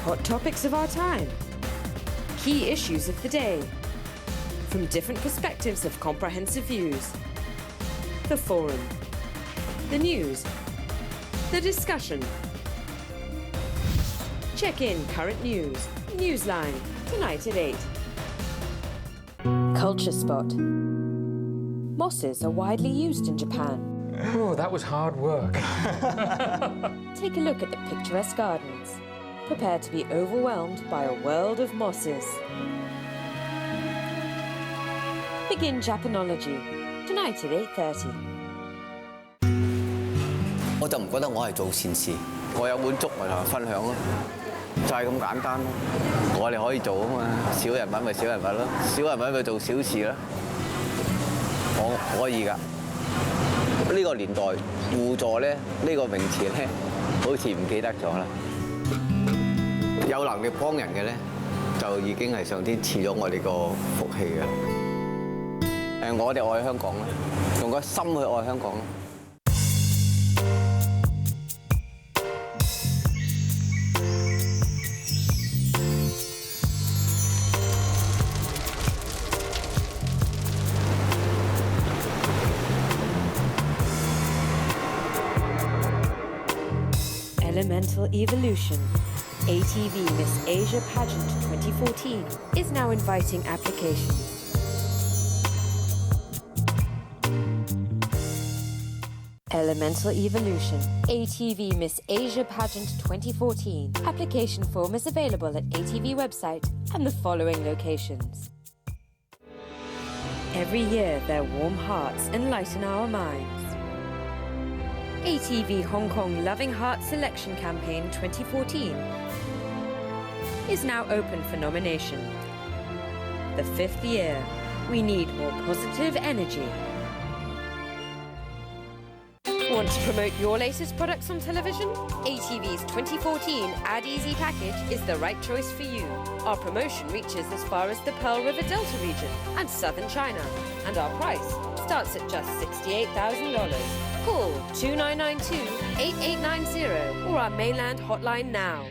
Hot topics of our time. Key issues of the day. From different perspectives of comprehensive views. The forum. The news. The discussion. Check in current news. Newsline. Tonight at 8. Culture Spot. Mosses are widely used in Japan. Oh, that was hard work. Take a look at the picturesque gardens. Prepare to be overwhelmed by a world of mosses. Begin Japanology. Tonight at 8:30. 我就唔覺得我係做善事，我有碗粥咪同人分享咯，就係咁簡單咯。我哋可以做啊嘛，小人物咪小人物咯，小人物咪做小事咯。我可以㗎。呢個年代互助咧，呢個名詞咧，好似唔記得咗啦。有能力幫人嘅咧，就已經係上天賜咗我哋個福氣嘅。我哋愛香港啦，用個心去愛香港啦。Elemental Evolution, ATV Miss Asia Pageant 2014 is now inviting applications. Elemental Evolution, ATV Miss Asia Pageant 2014. Application form is available at ATV website and the following locations. Every year, their warm hearts enlighten our minds. ATV Hong Kong Loving Heart Selection Campaign 2014 is now open for nomination. The 5th year, we need more positive energy. Want to promote your latest products on television? ATV's 2014 Ad Easy package is the right choice for you. Our promotion reaches as far as the Pearl River Delta region and southern China, and our price starts at just $68,000. Call 2992-8890 or our mainland hotline now.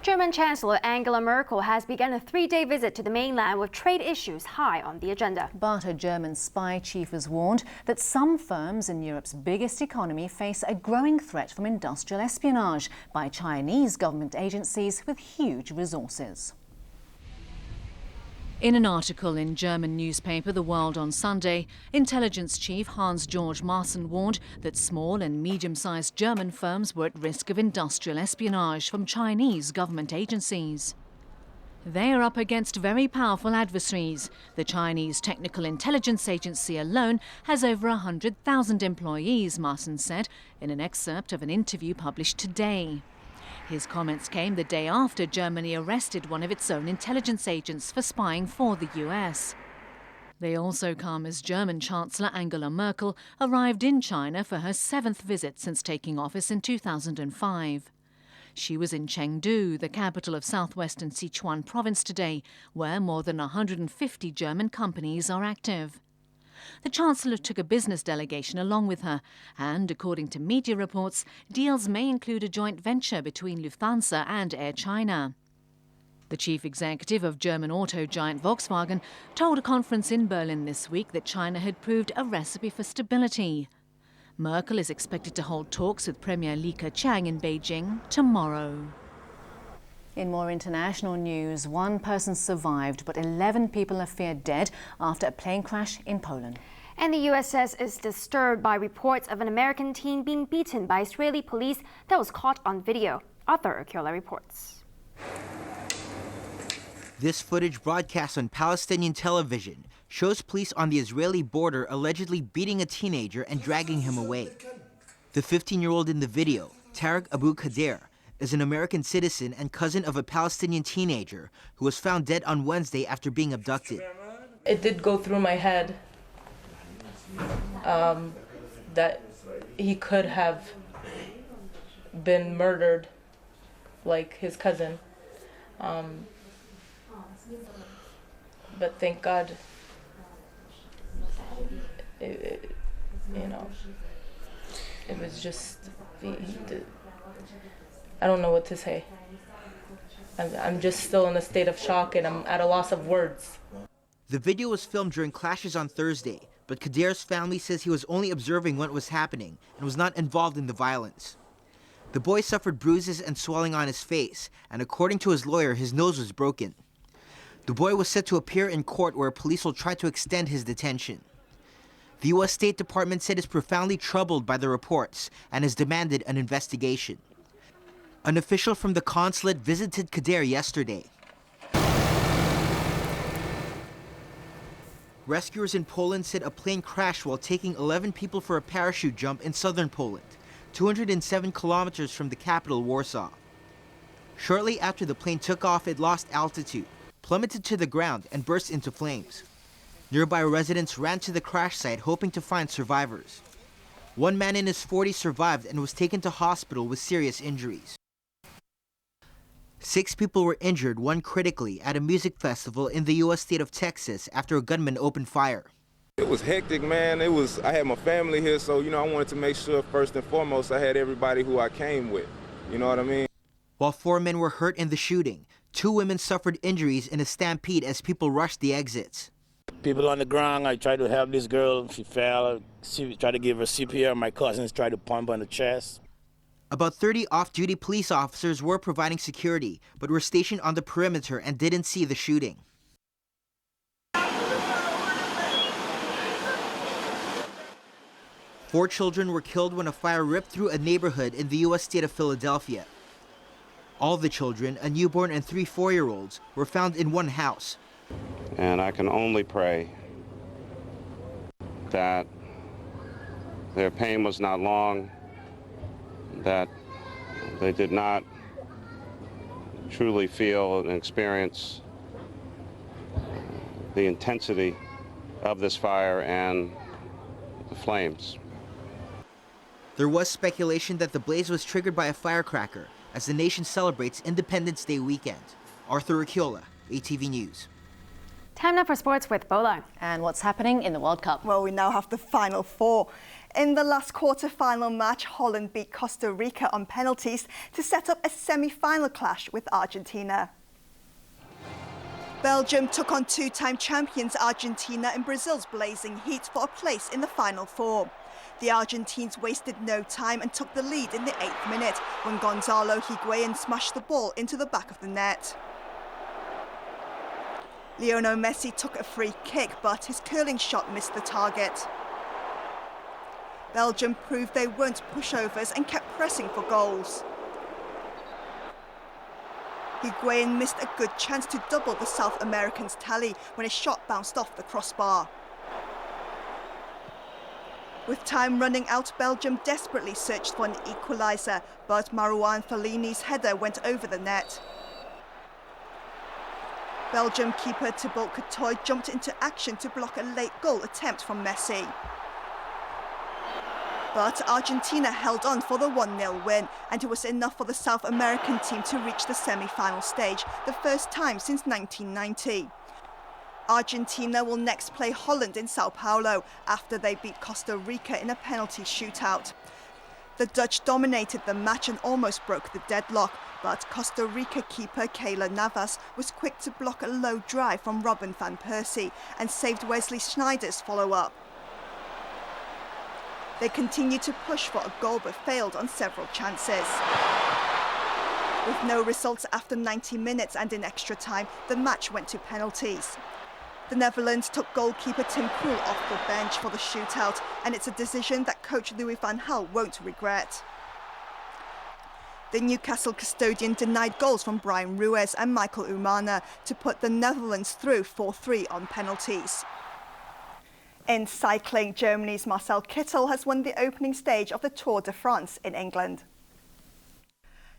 German Chancellor Angela Merkel has begun a 3-day visit to the mainland with trade issues high on the agenda. But a German spy chief has warned that some firms in Europe's biggest economy face a growing threat from industrial espionage by Chinese government agencies with huge resources. In an article in German newspaper The World on Sunday, intelligence chief Hans-Georg Maaßen warned that small and medium-sized German firms were at risk of industrial espionage from Chinese government agencies. They are up against very powerful adversaries. The Chinese Technical Intelligence Agency alone has over 100,000 employees, Maaßen said in an excerpt of an interview published today. His comments came the day after Germany arrested one of its own intelligence agents for spying for the US. They also come as German Chancellor Angela Merkel arrived in China for her 7th visit since taking office in 2005. She was in Chengdu, the capital of southwestern Sichuan province today, where more than 150 German companies are active. The Chancellor took a business delegation along with her, and according to media reports, deals may include a joint venture between Lufthansa and Air China. The chief executive of German auto giant Volkswagen told a conference in Berlin this week that China had proved a recipe for stability. Merkel is expected to hold talks with Premier Li Keqiang in Beijing tomorrow. In more international news, one person survived, but 11 people are feared dead after a plane crash in Poland. And the US says it's disturbed by reports of an American teen being beaten by Israeli police that was caught on video. Arthur Akiola reports. This footage broadcast on Palestinian television shows police on the Israeli border allegedly beating a teenager and dragging him away. The 15-year-old in the video, Tariq Abu Kader, is an American citizen and cousin of a Palestinian teenager who was found dead on Wednesday after being abducted. It did go through my head that he could have been murdered like his cousin. But thank God, it was just, I don't know what to say. I'm just still in a state of shock and I'm at a loss of words. The video was filmed during clashes on Thursday, but Kadir's family says he was only observing what was happening and was not involved in the violence. The boy suffered bruises and swelling on his face, and according to his lawyer, his nose was broken. The boy was set to appear in court where police will try to extend his detention. The U.S. State Department said it's profoundly troubled by the reports and has demanded an investigation. An official from the consulate visited Kadir yesterday. Rescuers in Poland said a plane crashed while taking 11 people for a parachute jump in southern Poland, 207 kilometers from the capital, Warsaw. Shortly after the plane took off, it lost altitude, plummeted to the ground, and burst into flames. Nearby residents ran to the crash site hoping to find survivors. One man in his 40s survived and was taken to hospital with serious injuries. 6 people were injured, one critically, at a music festival in the U.S. state of Texas after a gunman opened fire. It was hectic, man. I had my family here, so, I wanted to make sure, first and foremost, I had everybody who I came with. You know what I mean? While 4 men were hurt in the shooting, 2 women suffered injuries in a stampede as people rushed the exits. People on the ground, I tried to help this girl. She fell. Tried to give her CPR. My cousins tried to pump on the chest. About 30 off-duty police officers were providing security, but were stationed on the perimeter and didn't see the shooting. Four children were killed when a fire ripped through a neighborhood in the U.S. state of Philadelphia. All the children, a newborn and 3 4-year-olds, were found in one house. And I can only pray that their pain was not long, that they did not truly feel and experience the intensity of this fire and the flames. There was speculation that the blaze was triggered by a firecracker as the nation celebrates Independence Day weekend. Arthur Akiola, ATV News. Time now for sports with Bola. And what's happening in the World Cup? Well, we now have the Final Four. In the last quarter-final match, Holland beat Costa Rica on penalties to set up a semi-final clash with Argentina. Belgium took on 2-time champions Argentina in Brazil's blazing heat for a place in the Final Four. The Argentines wasted no time and took the lead in the 8th minute when Gonzalo Higuain smashed the ball into the back of the net. Lionel Messi took a free kick, but his curling shot missed the target. Belgium proved they weren't pushovers and kept pressing for goals. Higuain missed a good chance to double the South Americans' tally when his shot bounced off the crossbar. With time running out, Belgium desperately searched for an equaliser, but Marouane Fellaini's header went over the net. Belgium keeper Thibaut Courtois jumped into action to block a late goal attempt from Messi. But Argentina held on for the 1-0 win, and it was enough for the South American team to reach the semi-final stage, the first time since 1990. Argentina will next play Holland in Sao Paulo after they beat Costa Rica in a penalty shootout. The Dutch dominated the match and almost broke the deadlock, but Costa Rica keeper Keylor Navas was quick to block a low drive from Robin van Persie and saved Wesley Sneijder's follow-up. They continued to push for a goal but failed on several chances. With no results after 90 minutes and in extra time, the match went to penalties. The Netherlands took goalkeeper Tim Krul off the bench for the shootout, and it's a decision that coach Louis van Gaal won't regret. The Newcastle custodian denied goals from Brian Ruiz and Michael Umana to put the Netherlands through 4-3 on penalties. In cycling, Germany's Marcel Kittel has won the opening stage of the Tour de France in England.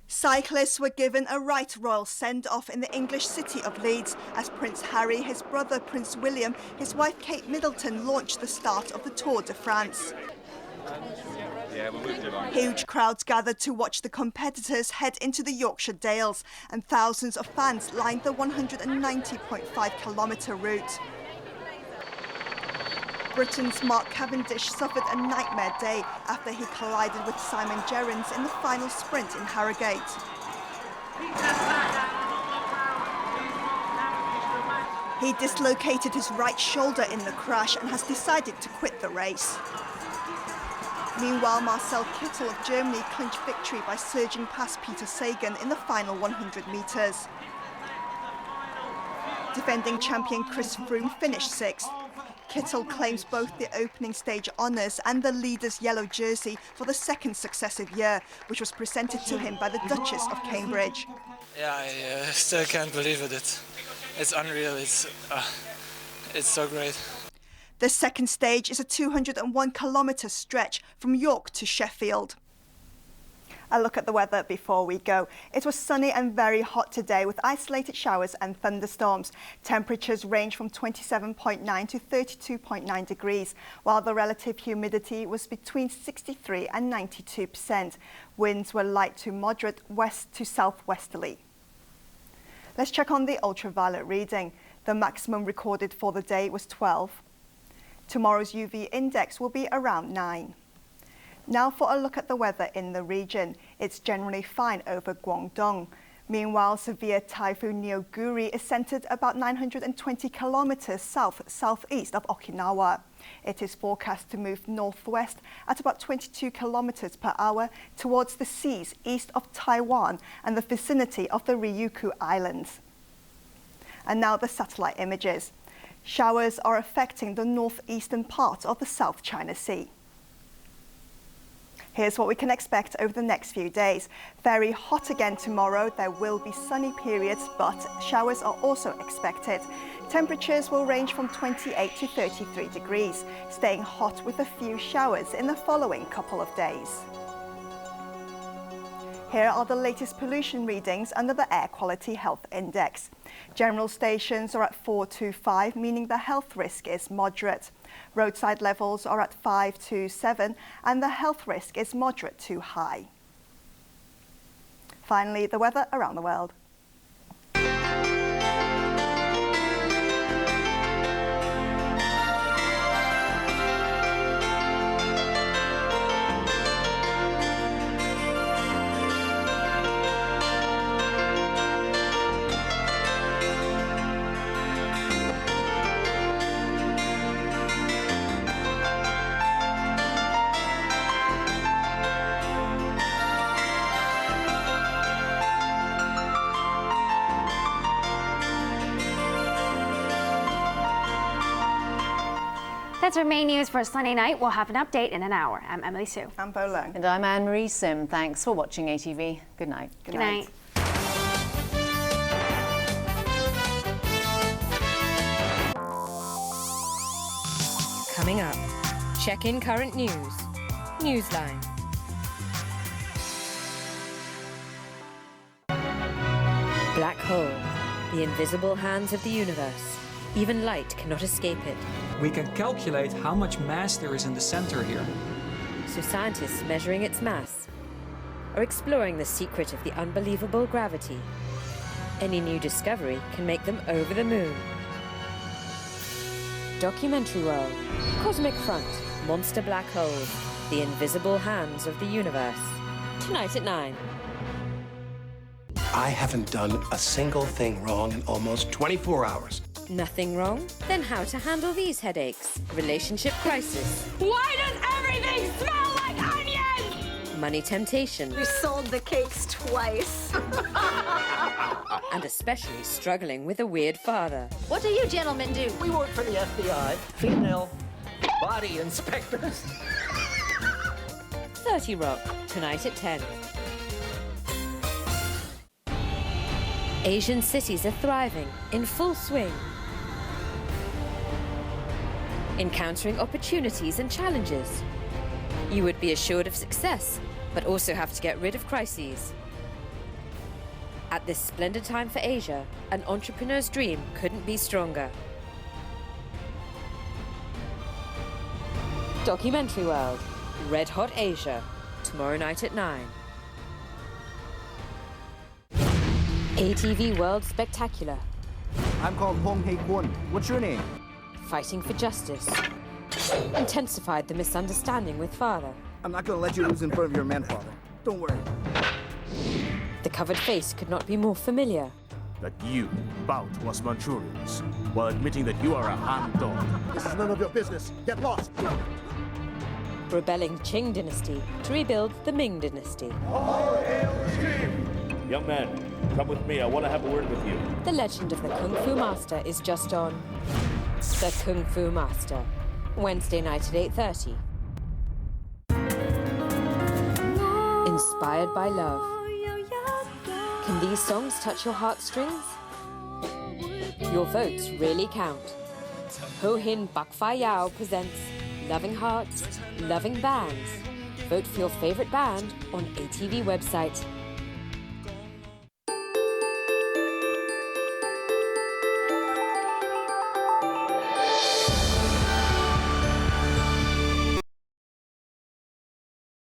Cyclists were given a right royal send-off in the English city of Leeds as Prince Harry, his brother Prince William, his wife Kate Middleton launched the start of the Tour de France. Huge crowds gathered to watch the competitors head into the Yorkshire Dales, and thousands of fans lined the 190.5-kilometre route. Britain's Mark Cavendish suffered a nightmare day after he collided with Simon Gerrans in the final sprint in Harrogate. He dislocated his right shoulder in the crash and has decided to quit the race. Meanwhile, Marcel Kittel of Germany clinched victory by surging past Peter Sagan in the final 100 metres. Defending champion Chris Froome finished sixth. Kittel claims both the opening stage honours and the leader's yellow jersey for the second successive year, which was presented to him by the Duchess of Cambridge. Yeah, I still can't believe it. It's unreal. It's so great. The second stage is a 201-kilometre stretch from York to Sheffield. A look at the weather before we go. It was sunny and very hot today with isolated showers and thunderstorms. Temperatures range from 27.9 to 32.9 degrees, while the relative humidity was between 63 and 92%. Winds were light to moderate west to southwesterly. Let's check on the ultraviolet reading. The maximum recorded for the day was 12. Tomorrow's UV index will be around 9. Now for a look at the weather in the region. It's generally fine over Guangdong. Meanwhile, severe Typhoon Neoguri is centered about 920 kilometers south-southeast of Okinawa. It is forecast to move northwest at about 22 kilometers per hour towards the seas east of Taiwan and the vicinity of the Ryukyu Islands. And now the satellite images. Showers are affecting the northeastern part of the South China Sea. Here's what we can expect over the next few days. Very hot again tomorrow. There will be sunny periods, but showers are also expected. Temperatures will range from 28 to 33 degrees, staying hot with a few showers in the following couple of days. Here are the latest pollution readings under the Air Quality Health Index. General stations are at 4 to 5, meaning the health risk is moderate. Roadside levels are at 5 to 7, and the health risk is moderate to high. Finally, the weather around the world. That's our main news for Sunday night. We'll have an update in an hour. I'm Emily Sue. I'm Bo Leung. And I'm Anne-Marie Sim. Thanks for watching ATV. Good night. Good night. Coming up, check in current news. Newsline. Black hole, the invisible hands of the universe. Even light cannot escape it. We can calculate how much mass there is in the center here. So scientists measuring its mass are exploring the secret of the unbelievable gravity. Any new discovery can make them over the moon. Documentary World, Cosmic Front, Monster Black Holes, the invisible hands of the universe. Tonight at 9. I haven't done a single thing wrong in almost 24 hours. Nothing wrong? Then how to handle these headaches? Relationship crisis. Why does everything smell like onions? Money temptation. We sold the cakes twice. And especially struggling with a weird father. What do you gentlemen do? We work for the FBI. Female body inspectors. 30 Rock, tonight at 10. Asian cities are thriving, in full swing. Encountering opportunities and challenges. You would be assured of success, but also have to get rid of crises. At this splendid time for Asia, an entrepreneur's dream couldn't be stronger. Documentary World, Red Hot Asia, tomorrow night at 9. ATV World Spectacular. I'm called Hong Hei Kwon. What's your name? Fighting for justice. intensified the misunderstanding with father. I'm not going to let you lose in front of your man, father. Don't worry. The covered face could not be more familiar. That you bout was Manchurians, while admitting that you are a Han dog. This is none of your business. Get lost. Rebelling Qing dynasty to rebuild the Ming dynasty. Young man, come with me. I want to have a word with you. The legend of the Kung Fu Master is just on The Kung Fu Master, Wednesday night at 8:30. Inspired by love. Can these songs touch your heartstrings? Your votes really count. Ho Hin Bak Fai Yao presents Loving Hearts, Loving Bands. Vote for your favorite band on ATV website